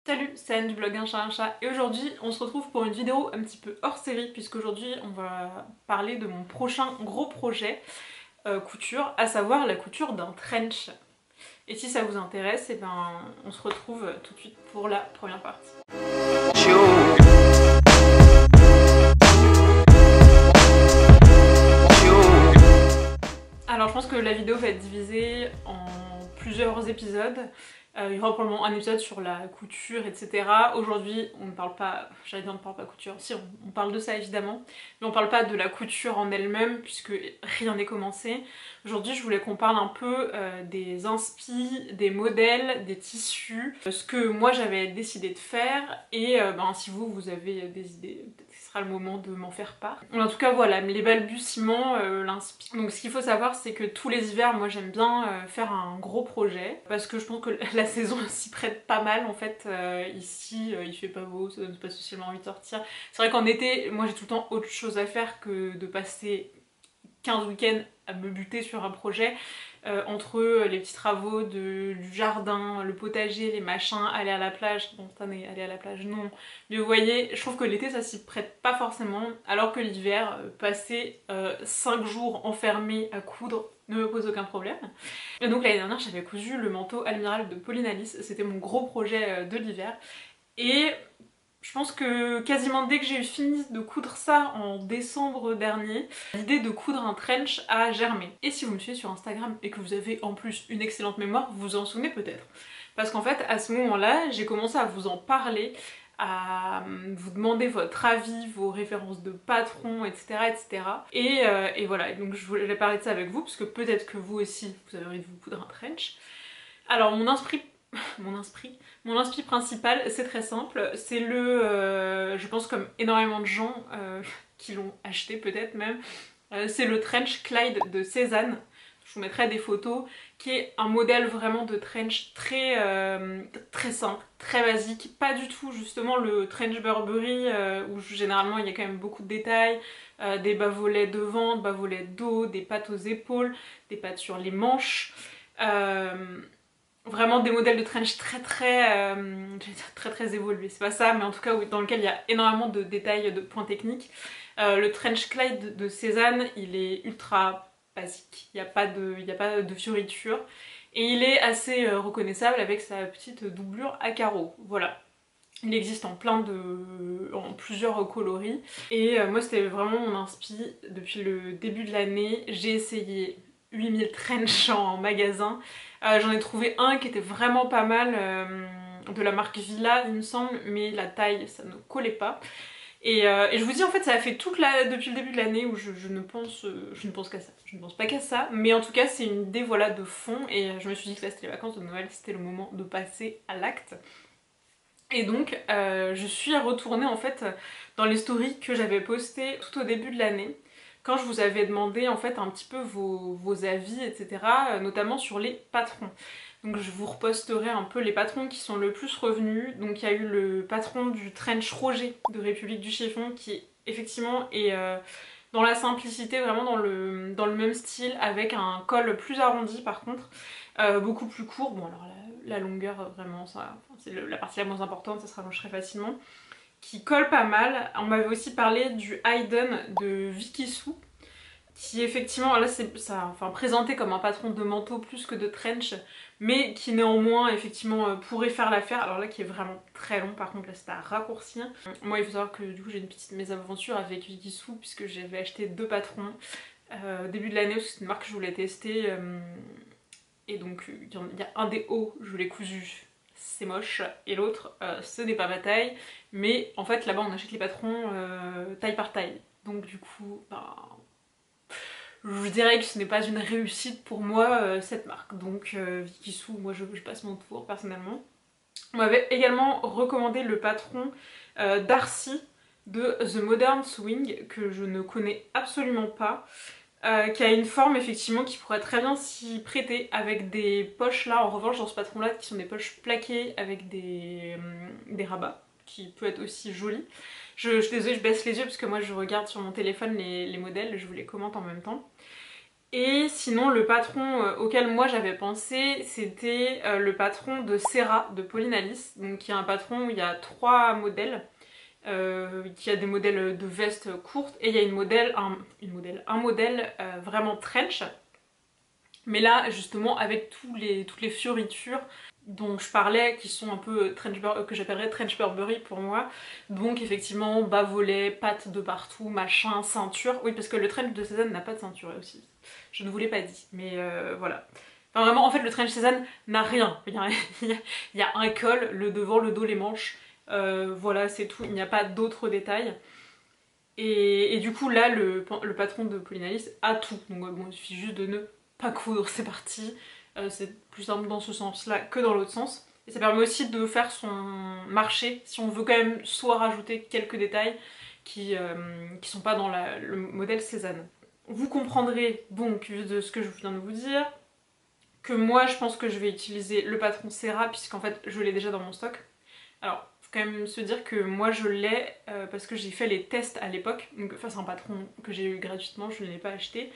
Salut, c'est Anne du blog Un chat et aujourd'hui on se retrouve pour une vidéo un petit peu hors série puisqu'aujourd'hui on va parler de mon prochain gros projet couture, à savoir la couture d'un trench. Et si ça vous intéresse, et ben on se retrouve tout de suite pour la première partie. Alors je pense que la vidéo va être divisée en plusieurs épisodes. Il y aura probablement un épisode sur la couture, etc. Aujourd'hui, on ne parle pas, j'allais dire on ne parle pas couture, si on parle de ça évidemment, mais on parle pas de la couture en elle-même puisque rien n'est commencé. Aujourd'hui, je voulais qu'on parle un peu des inspi, des modèles, des tissus, ce que moi j'avais décidé de faire et si vous avez des idées, peut-être que ce sera le moment de m'en faire part. En tout cas, voilà, les balbutiements, l'inspi. Donc ce qu'il faut savoir, c'est que tous les hivers, moi j'aime bien faire un gros projet parce que je pense que la saison s'y prête pas mal en fait. Ici, il fait pas beau, ça donne pas spécialement envie de sortir. C'est vrai qu'en été, moi j'ai tout le temps autre chose à faire que de passer 15 week-ends à me buter sur un projet. Entre les petits travaux du jardin, le potager, les machins, aller à la plage, bon cette année aller à la plage non, mais vous voyez, je trouve que l'été ça s'y prête pas forcément, alors que l'hiver, passer 5 jours enfermés à coudre ne me pose aucun problème. Et donc l'année dernière j'avais cousu le manteau Admiral de Pauline Alice, c'était mon gros projet de l'hiver, et je pense que quasiment dès que j'ai fini de coudre ça en décembre dernier, l'idée de coudre un trench a germé. Et si vous me suivez sur Instagram et que vous avez en plus une excellente mémoire, vous vous en souvenez peut-être. Parce qu'en fait, à ce moment-là, j'ai commencé à vous en parler, à vous demander votre avis, vos références de patrons, etc. etc. Et voilà, et donc je voulais parler de ça avec vous, parce que peut-être que vous aussi, vous avez envie de vous coudre un trench. Alors mon inspi principal, c'est très simple, c'est je pense comme énormément de gens qui l'ont acheté peut-être même, c'est le trench Clyde de Cézanne. Je vous mettrai des photos, qui est un modèle vraiment de trench très simple, très basique, pas du tout justement le trench Burberry où généralement il y a quand même beaucoup de détails, des bas-volets devant, bas-volets dos, des pattes aux épaules, des pattes sur les manches. Vraiment des modèles de trench très évolués, c'est pas ça, mais en tout cas dans lequel il y a énormément de détails, de points techniques. Le trench Clyde de Cézanne, il est ultra basique, il n'y a pas de fioritures, et il est assez reconnaissable avec sa petite doublure à carreaux, voilà. Il existe en plusieurs coloris, et moi c'était vraiment mon inspi depuis le début de l'année. J'ai essayé 8000 trench en magasin. J'en ai trouvé un qui était vraiment pas mal, de la marque Villa il me semble, mais la taille ça ne collait pas. Et je vous dis en fait ça a fait depuis le début de l'année où je ne pense qu'à ça. Je ne pense pas qu'à ça, mais en tout cas c'est une idée voilà de fond, et je me suis dit que là c'était les vacances de Noël, c'était le moment de passer à l'acte. Et donc je suis retournée en fait dans les stories que j'avais postées tout au début de l'année, quand je vous avais demandé en fait un petit peu vos avis, etc. Notamment sur les patrons. Donc je vous reposterai un peu les patrons qui sont le plus revenus. Donc il y a eu le patron du trench Roger de République du Chiffon qui effectivement est dans la simplicité, vraiment dans le même style, avec un col plus arrondi par contre, beaucoup plus court. Bon alors la longueur vraiment c'est la partie la moins importante, ça se rallongerait facilement, qui colle pas mal. On m'avait aussi parlé du Hayden de Vicky Sou, qui effectivement, là c'est présenté comme un patron de manteau plus que de trench, mais qui néanmoins effectivement pourrait faire l'affaire. Alors là qui est vraiment très long, par contre là c'est à raccourcir. Moi il faut savoir que du coup j'ai une petite mésaventure avec Vicky Sou puisque j'avais acheté 2 patrons au début de l'année parce que c'est une marque que je voulais tester, et donc il y a un des hauts, je l'ai cousu, c'est moche, et l'autre ce n'est pas ma taille, mais en fait là-bas on achète les patrons taille par taille, donc du coup je dirais que ce n'est pas une réussite pour moi cette marque, donc Vicky Sou, moi je passe mon tour personnellement. On m'avait également recommandé le patron Darcy de The Modern Swing, que je ne connais absolument pas, qui a une forme effectivement qui pourrait très bien s'y prêter avec des poches là, en revanche dans ce patron là qui sont des poches plaquées avec des rabats, qui peut être aussi joli. Je suis désolée, je baisse les yeux parce que moi je regarde sur mon téléphone les modèles, je vous les commente en même temps. Et sinon le patron auquel moi j'avais pensé, c'était le patron de Serra de Pauline Alice, donc qui est un patron où il y a 3 modèles, qui a des modèles de vestes courtes et il y a un modèle vraiment trench. Mais là justement avec toutes les fioritures dont je parlais, qui sont un peu que j'appellerais trench Burberry pour moi. Donc effectivement, bas volet, pattes de partout, machin, ceinture. Oui, parce que le trench de Cézanne n'a pas de ceinture aussi. Je ne vous l'ai pas dit, mais voilà. Enfin vraiment, en fait, le trench Cézanne n'a rien. Il y a un col, le devant, le dos, les manches. Voilà, c'est tout. Il n'y a pas d'autres détails. Et du coup, là, le patron de Pauline Alice a tout. Donc bon, il suffit juste de ne pas coudre, c'est parti. C'est plus simple dans ce sens-là que dans l'autre sens. Et ça permet aussi de faire son marché si on veut quand même soit rajouter quelques détails qui sont pas dans le modèle Cézanne. Vous comprendrez donc de ce que je viens de vous dire que moi je pense que je vais utiliser le patron Serra puisqu'en fait je l'ai déjà dans mon stock. Alors faut quand même se dire que moi je l'ai parce que j'ai fait les tests à l'époque, donc enfin c'est un patron que j'ai eu gratuitement, je ne l'ai pas acheté.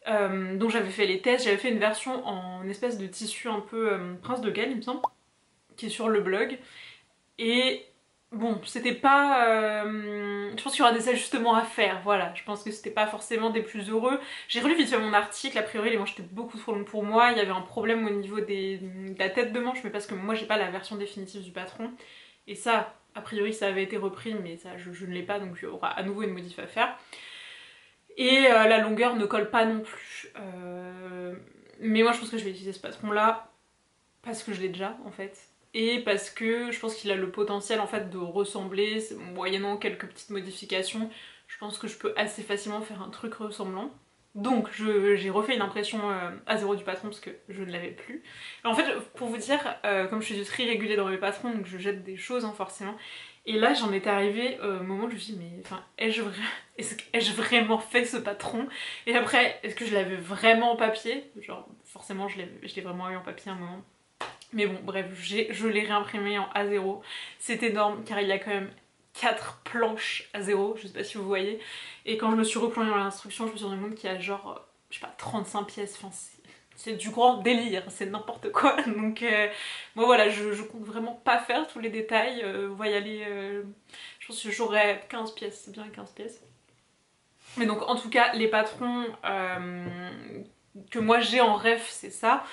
Donc j'avais fait les tests, j'avais fait une version en espèce de tissu un peu Prince de Galles il me semble, qui est sur le blog. Et bon, c'était pas... je pense qu'il y aura des ajustements à faire, voilà. Je pense que c'était pas forcément des plus heureux. J'ai relu vite fait mon article, a priori les manches étaient beaucoup trop longues pour moi. Il y avait un problème au niveau de la tête de manche, mais parce que moi j'ai pas la version définitive du patron. Et ça, a priori ça avait été repris, mais ça je ne l'ai pas, donc il y aura à nouveau une modif à faire. Et la longueur ne colle pas non plus. Mais moi je pense que je vais utiliser ce patron là parce que je l'ai déjà en fait. Et parce que je pense qu'il a le potentiel en fait de ressembler, moyennant quelques petites modifications, je pense que je peux assez facilement faire un truc ressemblant. Donc j'ai refait une impression à zéro du patron parce que je ne l'avais plus. Mais en fait, pour vous dire, comme je fais du tri régulier dans mes patrons, donc je jette des choses hein, forcément. Et là j'en étais arrivée au moment où je me suis dit mais enfin ai-je vraiment fait ce patron? Et après, est-ce que je l'avais vraiment en papier? Genre forcément je l'ai vraiment eu en papier à un moment. Mais bon, bref, je l'ai réimprimé en A0. C'est énorme car il y a quand même 4 planches A0, je sais pas si vous voyez. Et quand je me suis replongée dans l'instruction, je me suis rendu compte qu'il y a genre, je sais pas, 35 pièces. Enfin, c'est du grand délire, c'est n'importe quoi. Donc, moi voilà, je compte vraiment pas faire tous les détails. On va y aller, je pense que j'aurai 15 pièces, c'est bien 15 pièces. Mais donc, en tout cas, les patrons que moi j'ai en ref, c'est ça.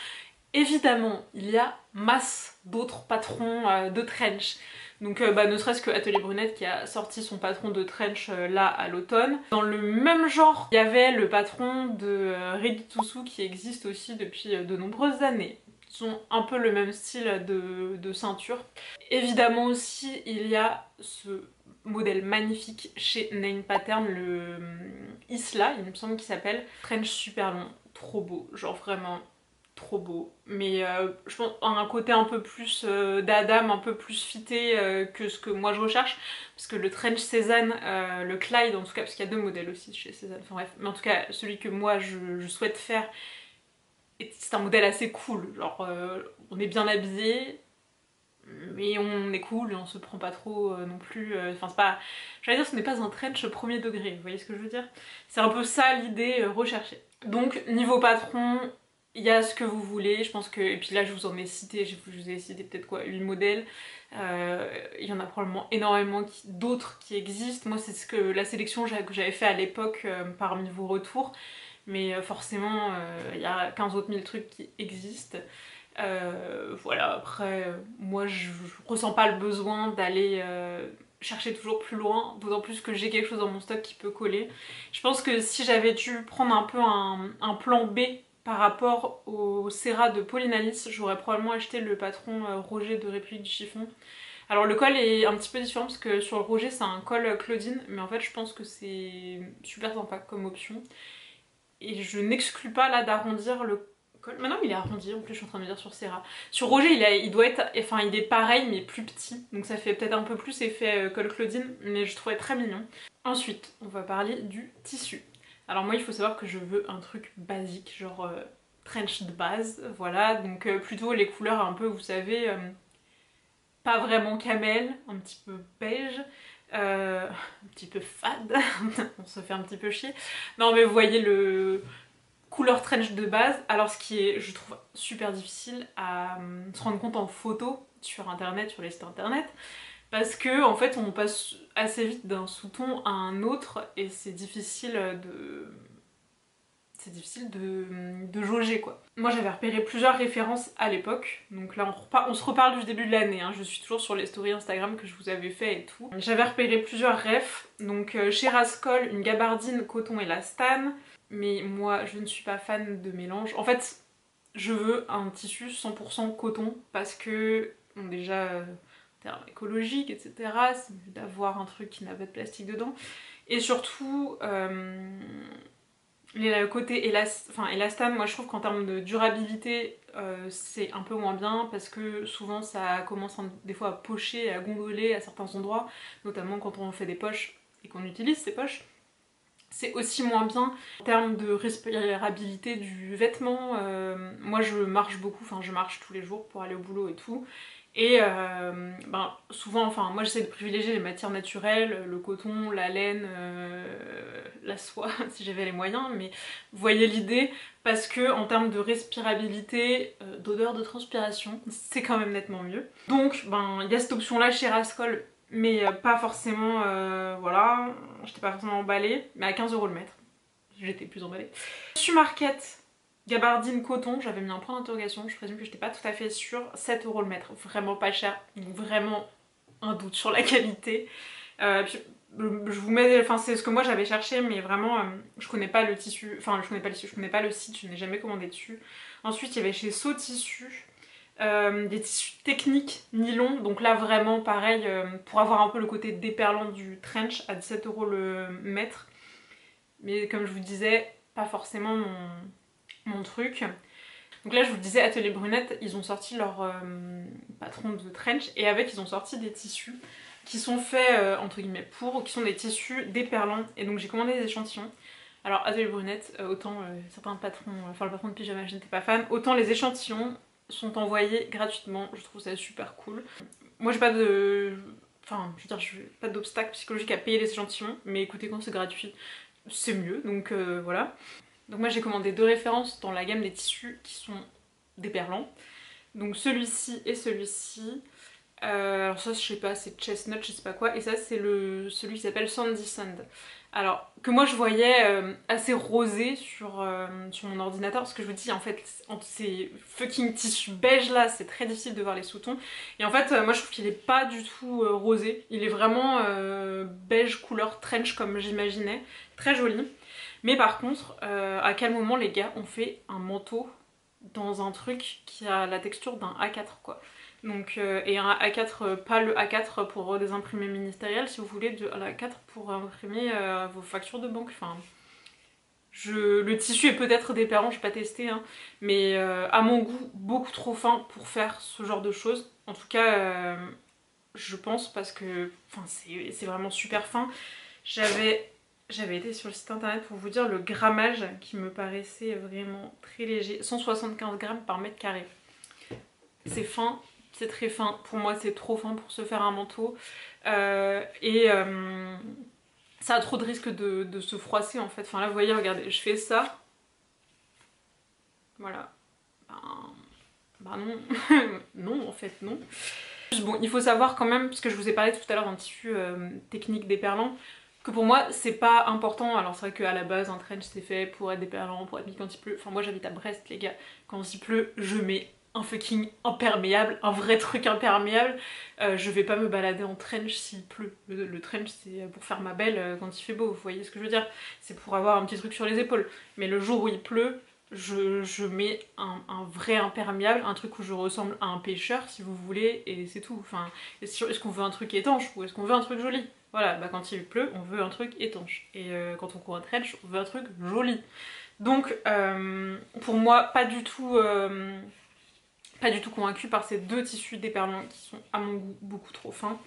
Évidemment, il y a masse d'autres patrons de trench. Donc ne serait-ce que Atelier Brunette qui a sorti son patron de trench là à l'automne. Dans le même genre, il y avait le patron de Ready to Sew qui existe aussi depuis de nombreuses années. Ils sont un peu le même style de ceinture. Évidemment aussi, il y a ce modèle magnifique chez Name Pattern, le Isla, il me semble qu'il s'appelle. Trench super long, trop beau, genre vraiment trop beau, mais je pense un côté un peu plus d'Adam, un peu plus fité que ce que moi je recherche, parce que le trench Cézanne, le Clyde en tout cas, parce qu'il y a 2 modèles aussi chez Cézanne, enfin bref, mais en tout cas celui que moi je souhaite faire, c'est un modèle assez cool, genre on est bien habillé, mais on est cool et on se prend pas trop non plus, enfin c'est pas, j'allais dire ce n'est pas un trench premier degré, vous voyez ce que je veux dire? C'est un peu ça l'idée recherchée. Donc niveau patron, il y a ce que vous voulez, je pense que, et puis là je vous en ai cité, je vous ai cité peut-être quoi, 8 modèles, il y en a probablement énormément d'autres qui existent. Moi c'est la sélection que j'avais fait à l'époque parmi vos retours, mais forcément il y a 15 autres mille trucs qui existent. Voilà, après moi je ressens pas le besoin d'aller chercher toujours plus loin, d'autant plus que j'ai quelque chose dans mon stock qui peut coller. Je pense que si j'avais dû prendre un peu un plan B par rapport au Serra de Pauline Alice, j'aurais probablement acheté le patron Roger de République du Chiffon. Alors le col est un petit peu différent parce que sur le Roger c'est un col Claudine, mais en fait je pense que c'est super sympa comme option. Et je n'exclus pas là d'arrondir le col. Maintenant il est arrondi en plus, je suis en train de me dire sur Serra. Sur Roger il doit être, enfin il est pareil mais plus petit, donc ça fait peut-être un peu plus effet col Claudine, mais je trouvais très mignon. Ensuite on va parler du tissu. Alors moi il faut savoir que je veux un truc basique, genre trench de base, voilà, donc plutôt les couleurs un peu, vous savez, pas vraiment camel, un petit peu beige, un petit peu fade, on se fait un petit peu chier. Non mais vous voyez couleur trench de base, alors ce qui est, je trouve, super difficile à se rendre compte en photo sur internet, sur les sites internet, parce que en fait on passe assez vite d'un sous-ton à un autre et c'est difficile de jauger quoi. Moi j'avais repéré plusieurs références à l'époque, donc là on se reparle du début de l'année, hein. Je suis toujours sur les stories Instagram que je vous avais fait et tout. J'avais repéré plusieurs refs, donc chez Rascol, une gabardine coton élastane, mais moi je ne suis pas fan de mélange. En fait je veux un tissu 100% coton parce que bon, déjà en termes écologiques etc, c'est mieux d'avoir un truc qui n'a pas de plastique dedans, et surtout le côté élastane, moi je trouve qu'en termes de durabilité c'est un peu moins bien parce que souvent ça commence des fois à pocher, à gondoler à certains endroits, notamment quand on fait des poches et qu'on utilise ces poches. C'est aussi moins bien en termes de respirabilité du vêtement. Moi je marche beaucoup, enfin je marche tous les jours pour aller au boulot et tout. Et souvent, enfin moi j'essaie de privilégier les matières naturelles, le coton, la laine, la soie si j'avais les moyens, mais vous voyez l'idée, parce que en termes de respirabilité, d'odeur de transpiration, c'est quand même nettement mieux. Donc il y a cette option là chez Rascol, mais pas forcément, voilà, j'étais pas forcément emballée, mais à 15 € le mètre, j'étais plus emballée. Sur Market, gabardine coton, j'avais mis un point d'interrogation, je présume que j'étais pas tout à fait sûre, 7 € le mètre, vraiment pas cher, donc vraiment un doute sur la qualité. Puis, je vous mets, enfin c'est ce que moi j'avais cherché, mais vraiment je connais pas le tissu, enfin je connais pas le tissu, je connais pas le site, je n'ai jamais commandé dessus. Ensuite il y avait chez So Tissu des tissus techniques nylon, donc là vraiment pareil, pour avoir un peu le côté déperlant du trench à 17 € le mètre, mais comme je vous disais, pas forcément mon truc. Donc là je vous disais, Atelier Brunette, ils ont sorti leur patron de trench, et avec ils ont sorti des tissus qui sont faits entre guillemets pour, qui sont des tissus déperlants, et donc j'ai commandé des échantillons. Alors Atelier Brunette, autant certains patrons, enfin le patron de pyjama je n'étais pas fan, autant les échantillons sont envoyés gratuitement, je trouve ça super cool. Moi j'ai pas de... Enfin je veux dire, je n'ai pas d'obstacle psychologique à payer les échantillons, mais écoutez, quand c'est gratuit c'est mieux, donc voilà. Donc moi j'ai commandé 2 références dans la gamme des tissus qui sont déperlants. Donc celui-ci et celui-ci. Alors ça je sais pas, c'est Chestnut, je sais pas quoi. Et ça c'est celui qui s'appelle Sandy Sand. Alors que moi je voyais assez rosé sur mon ordinateur, parce que je vous dis en fait entre ces fucking tissus beige là c'est très difficile de voir les sous-tons. Et en fait moi je trouve qu'il est pas du tout rosé, il est vraiment beige couleur trench comme j'imaginais, très joli. Mais par contre, à quel moment les gars ont fait un manteau dans un truc qui a la texture d'un A4 quoi. Donc, et un A4, pas le A4 pour des imprimés ministériels, si vous voulez, de l'A4 pour imprimer vos factures de banque. Enfin, le tissu est peut-être déperlant, je n'ai pas testé, hein, mais à mon goût, beaucoup trop fin pour faire ce genre de choses. En tout cas, je pense, parce que c'est vraiment super fin. J'avais été sur le site internet pour vous dire le grammage qui me paraissait vraiment très léger. 175 grammes par mètre carré. C'est fin, c'est très fin. Pour moi c'est trop fin pour se faire un manteau. Ça a trop de risque de se froisser en fait. Enfin là vous voyez, regardez, je fais ça. Voilà. Ben non. Non en fait non. Bon, il faut savoir quand même, parce que je vous ai parlé tout à l'heure d'un tissu technique déperlant, que pour moi c'est pas important. Alors c'est vrai qu'à la base un trench c'est fait pour être déperlant, pour être mis quand il pleut. Enfin moi j'habite à Brest les gars, quand il pleut je mets un fucking imperméable, un vrai truc imperméable. Je vais pas me balader en trench s'il pleut. Le trench c'est pour faire ma belle quand il fait beau, vous voyez ce que je veux dire. C'est pour avoir un petit truc sur les épaules. Mais le jour où il pleut, je mets un vrai imperméable, un truc où je ressemble à un pêcheur si vous voulez, et c'est tout. Enfin, est-ce qu'on veut un truc étanche ou est-ce qu'on veut un truc joli? Voilà, bah quand il pleut, on veut un truc étanche. Et quand on court un trench, on veut un truc joli. Donc pour moi, pas du tout convaincue par ces 2 tissus déperlants qui sont à mon goût beaucoup trop fins.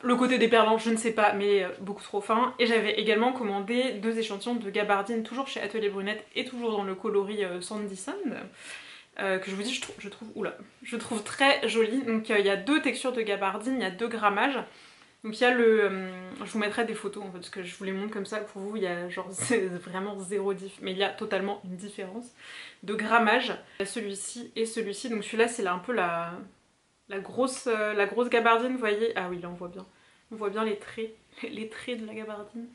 Le côté déperlant, je ne sais pas, mais beaucoup trop fin. Et j'avais également commandé 2 échantillons de gabardine, toujours chez Atelier Brunette et toujours dans le coloris Sandy Sand, que je vous dis, je trouve très joli. Donc il y a 2 textures de gabardine, il y a 2 grammages. Donc il y a le... je vous mettrai des photos en fait, parce que je vous les montre comme ça, pour vous il y a genre vraiment zéro diff, mais il y a totalement une différence de grammage. Celui-ci et celui-ci, donc celui-là c'est un peu la grosse gabardine, vous voyez. Ah oui là on voit bien les traits, les traits de la gabardine.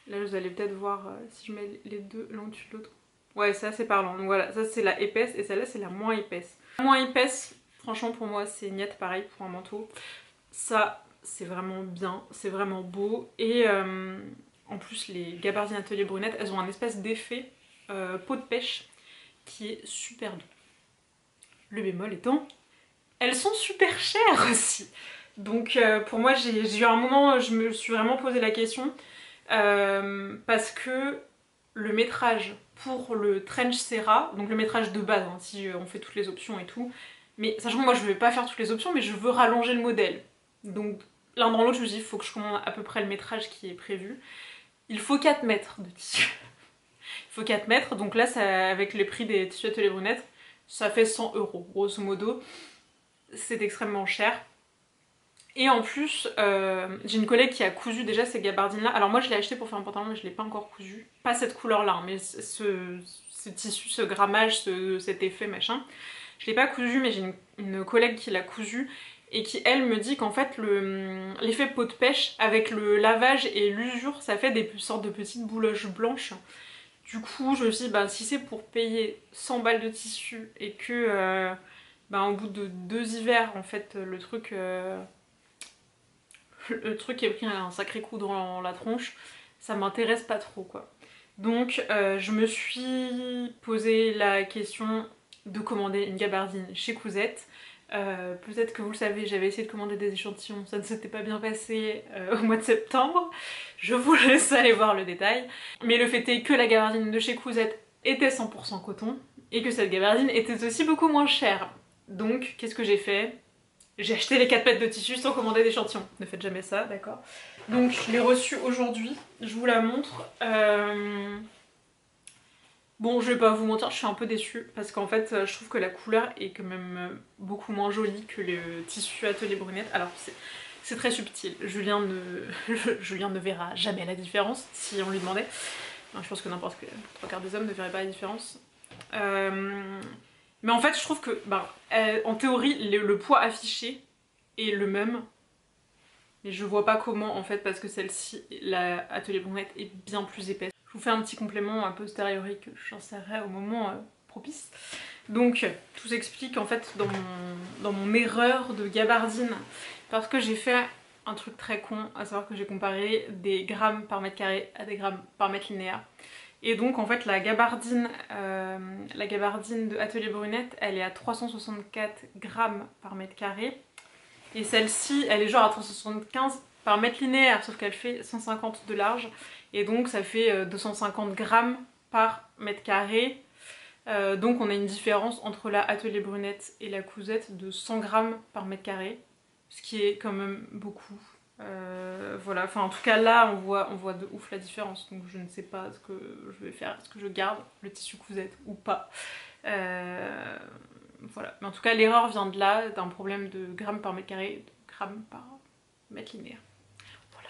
Là vous allez peut-être voir si je mets les deux l'un au-dessus de l'autre. Ouais ça c'est parlant, donc voilà, ça c'est la épaisse et celle-là c'est la moins épaisse. La moins épaisse, franchement pour moi c'est niet pareil pour un manteau. Ça c'est vraiment bien, c'est vraiment beau et en plus les gabardines Atelier Brunette elles ont un espèce d'effet peau de pêche qui est super doux. Le bémol étant, elles sont super chères aussi. Donc pour moi j'ai eu un moment, je me suis vraiment posé la question parce que le métrage pour le trench serra, donc le métrage de base, hein, si on fait toutes les options et tout, mais sachant que moi je vais pas faire toutes les options mais je veux rallonger le modèle. Donc l'un dans l'autre je me dis il faut que je commande à peu près le métrage qui est prévu. Il faut 4 mètres de tissu. Il faut 4 mètres, donc là ça, avec les prix des tissus Atelier Brunette, ça fait 100 € grosso modo. C'est extrêmement cher. Et en plus, j'ai une collègue qui a cousu déjà ces gabardines là. Alors moi je l'ai acheté pour faire un pantalon mais je l'ai pas encore cousu. Pas cette couleur là, hein, mais ce tissu, ce grammage, cet effet machin. Je l'ai pas cousu mais j'ai une collègue qui l'a cousu et qui elle me dit qu'en fait l'effet peau de pêche avec le lavage et l'usure ça fait des sortes de petites bouloches blanches. Du coup je me suis dit bah si c'est pour payer 100 balles de tissu et que bah, au bout de 2 hivers en fait le truc est pris un sacré coup dans la tronche, ça m'intéresse pas trop quoi. Donc je me suis posé la question de commander une gabardine chez Cousette. Peut-être que vous le savez, j'avais essayé de commander des échantillons, ça ne s'était pas bien passé au mois de septembre. Je vous laisse aller voir le détail. Mais le fait est que la gabardine de chez Cousette était 100% coton et que cette gabardine était aussi beaucoup moins chère. Donc qu'est-ce que j'ai fait? J'ai acheté les 4 mètres de tissu sans commander d'échantillons. Ne faites jamais ça, d'accord? Donc je l'ai reçue aujourd'hui, je vous la montre. Bon, je vais pas vous mentir, je suis un peu déçue parce qu'en fait, je trouve que la couleur est quand même beaucoup moins jolie que le tissu Atelier Brunette. Alors, c'est très subtil. Julien ne verra jamais la différence si on lui demandait. Enfin, je pense que n'importe quel 3/4 des hommes ne verraient pas la différence. Mais en fait, je trouve que, en théorie, le poids affiché est le même. Mais je vois pas comment, en fait, parce que celle-ci, la Atelier Brunette, est bien plus épaisse. Je vous fais un petit complément a posteriori que j'insérerai au moment propice. Donc, tout s'explique en fait dans mon erreur de gabardine. Parce que j'ai fait un truc très con, à savoir que j'ai comparé des grammes par mètre carré à des grammes par mètre linéaire. Et donc en fait la gabardine de Atelier Brunette, elle est à 364 grammes par mètre carré. Et celle-ci, elle est genre à 375 par mètre linéaire, sauf qu'elle fait 150 de large. Et donc ça fait 250 grammes par mètre carré. Donc on a une différence entre la Atelier Brunette et la Cousette de 100 grammes par mètre carré. Ce qui est quand même beaucoup. Voilà, enfin en tout cas là on voit de ouf la différence, donc je ne sais pas ce que je vais faire, est-ce que je garde le tissu Cousette ou pas. Voilà, mais en tout cas l'erreur vient de là, d'un problème de grammes par mètre carré, de grammes par mètre linéaire. Voilà.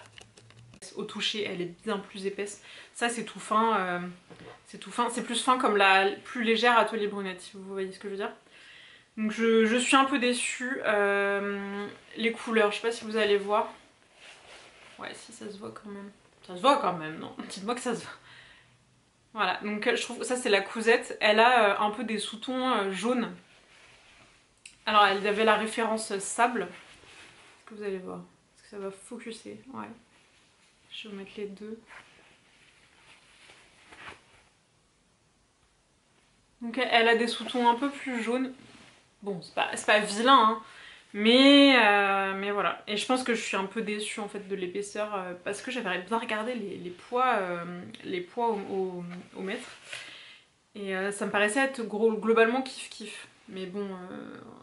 Au toucher elle est bien plus épaisse, ça c'est tout fin, c'est plus fin comme la plus légère Atelier Brunette si vous voyez ce que je veux dire. Donc je suis un peu déçue, les couleurs, je sais pas si vous allez voir. Ouais, si ça se voit quand même. Ça se voit quand même, non? Dites-moi que ça se voit. Voilà, donc je trouve que ça c'est la Cousette. Elle a un peu des sous-tons jaunes. Alors elle avait la référence sable. Est-ce que vous allez voir? Est-ce que ça va focuser? Ouais. Je vais vous mettre les deux. Donc elle a des sous-tons un peu plus jaunes. Bon, c'est pas vilain, hein. Mais voilà, et je pense que je suis un peu déçue en fait de l'épaisseur parce que j'avais bien regardé les poids au mètre et ça me paraissait être globalement kiff-kiff. Mais bon,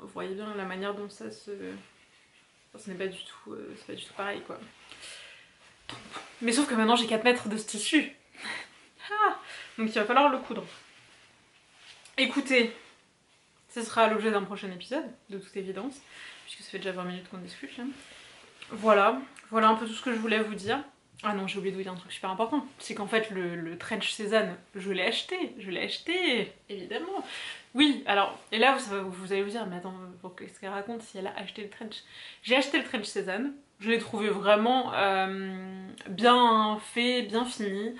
vous voyez bien la manière dont ça se... Enfin, ce n'est pas du tout, c'est pas du tout pareil quoi. Mais sauf que maintenant j'ai 4 mètres de ce tissu. Donc il va falloir le coudre. Écoutez, ce sera l'objet d'un prochain épisode, de toute évidence, puisque ça fait déjà 20 minutes qu'on discute là. Voilà, Voilà un peu tout ce que je voulais vous dire. Ah non, j'ai oublié de vous dire un truc super important. C'est qu'en fait, le trench Cézanne, je l'ai acheté, évidemment. Oui, alors, et là, vous allez vous dire, mais attends, qu'est-ce qu'elle raconte si elle a acheté le trench? J'ai acheté le trench Cézanne, je l'ai trouvé vraiment bien fait, bien fini.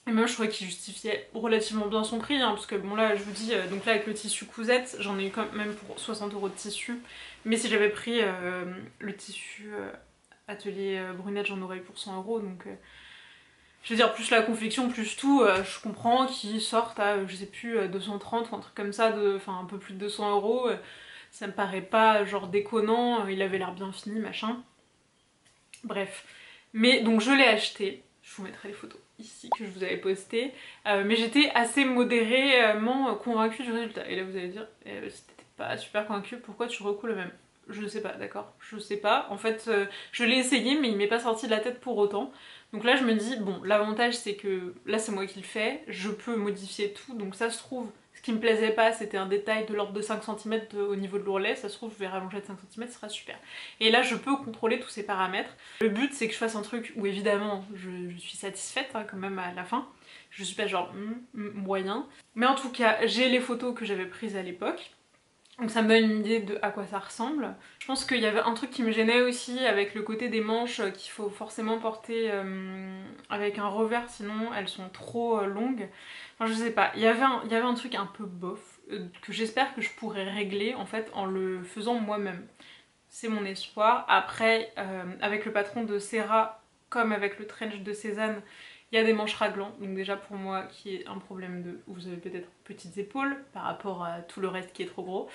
Et même je trouvais qu'il justifiait relativement bien son prix, hein, parce que bon là je vous dis, donc là avec le tissu cousette, j'en ai eu quand même pour 60 € de tissu. Mais si j'avais pris le tissu atelier brunette, j'en aurais eu pour 100 €, donc je veux dire plus la confection, plus tout, je comprends qu'ils sortent à je sais plus 230 ou un truc comme ça, enfin un peu plus de 200 €. Ça me paraît pas genre déconnant, il avait l'air bien fini machin. Bref, mais donc je l'ai acheté, je vous mettrai les photos ici que je vous avais postées, mais j'étais assez modérément convaincue du résultat. Et là vous allez dire, si t'étais pas super convaincue, pourquoi tu recoules le même? Je sais pas, d'accord, je sais pas. En fait, je l'ai essayé, mais il m'est pas sorti de la tête pour autant. Donc là, je me dis, bon, l'avantage c'est que là, c'est moi qui le fais, je peux modifier tout, donc ça se trouve, ce qui me plaisait pas, c'était un détail de l'ordre de 5 cm au niveau de l'ourlet, ça se trouve, je vais rallonger de 5 cm, ce sera super. Et là, je peux contrôler tous ces paramètres. Le but, c'est que je fasse un truc où évidemment, je suis satisfaite hein, quand même à la fin. Je suis pas genre moyen. Mais en tout cas, j'ai les photos que j'avais prises à l'époque. Donc ça me donne une idée de à quoi ça ressemble. Je pense qu'il y avait un truc qui me gênait aussi avec le côté des manches qu'il faut forcément porter avec un revers, sinon elles sont trop longues. Enfin je sais pas, il y avait un truc un peu bof que j'espère que je pourrais régler en fait en le faisant moi-même. C'est mon espoir. Après, avec le patron de Serra, comme avec le trench de Cézanne, il y a des manches raglants, donc déjà pour moi qui est un problème de... Vous avez peut-être petites épaules par rapport à tout le reste qui est trop gros.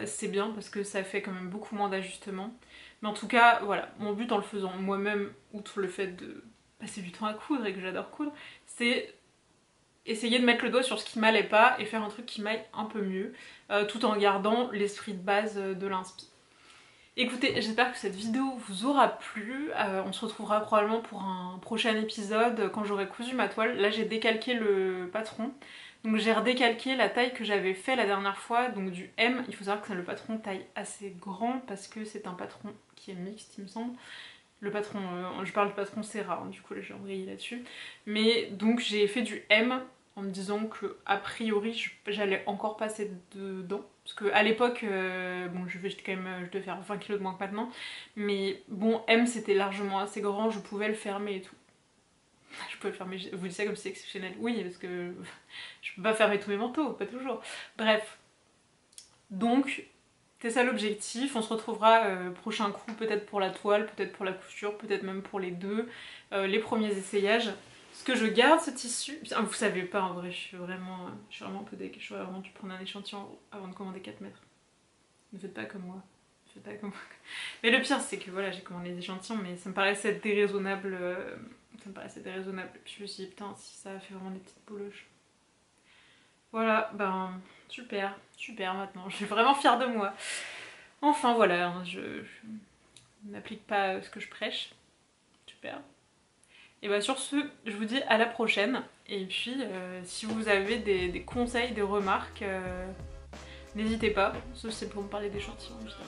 C'est bien parce que ça fait quand même beaucoup moins d'ajustements. Mais en tout cas, voilà, mon but en le faisant moi-même, outre le fait de passer du temps à coudre et que j'adore coudre, c'est essayer de mettre le doigt sur ce qui m'allait pas et faire un truc qui m'aille un peu mieux, tout en gardant l'esprit de base de l'inspi. Écoutez, j'espère que cette vidéo vous aura plu, on se retrouvera probablement pour un prochain épisode quand j'aurai cousu ma toile. Là j'ai décalqué le patron, donc j'ai redécalqué la taille que j'avais fait la dernière fois, donc du M. Il faut savoir que c'est le patron taille assez grand parce que c'est un patron qui est mixte il me semble. Le patron, je parle du patron Serra, hein, du coup là j'ai embrayé là-dessus. Mais donc j'ai fait du M en me disant que a priori j'allais encore passer dedans. Parce qu'à l'époque, bon je devais faire 20 kg de moins que maintenant. Mais bon, M c'était largement assez grand, je pouvais le fermer et tout. Je pouvais le fermer, je vous dis ça comme si c'est exceptionnel. Oui, parce que je peux pas fermer tous mes manteaux, pas toujours. Bref. Donc, c'est ça l'objectif. On se retrouvera prochain coup, peut-être pour la toile, peut-être pour la couture, peut-être même pour les deux. Les premiers essayages. Est-ce que je garde ce tissu? Vous savez pas en vrai, je suis vraiment un peu dégueu. Je vais vraiment dû prendre un échantillon avant de commander 4 mètres. Ne faites pas comme moi. Ne faites pas comme moi. Mais le pire c'est que voilà, j'ai commandé des échantillons, mais ça me paraissait déraisonnable. Puis je me suis dit putain, si ça fait vraiment des petites bouloches. Voilà, ben super, super maintenant. Je suis vraiment fière de moi. Enfin voilà, hein, je n'applique pas ce que je prêche. Super. Et bah sur ce, je vous dis à la prochaine. Et puis si vous avez des conseils, des remarques, n'hésitez pas. Sauf si c'est pour me parler d'échantillons, évidemment.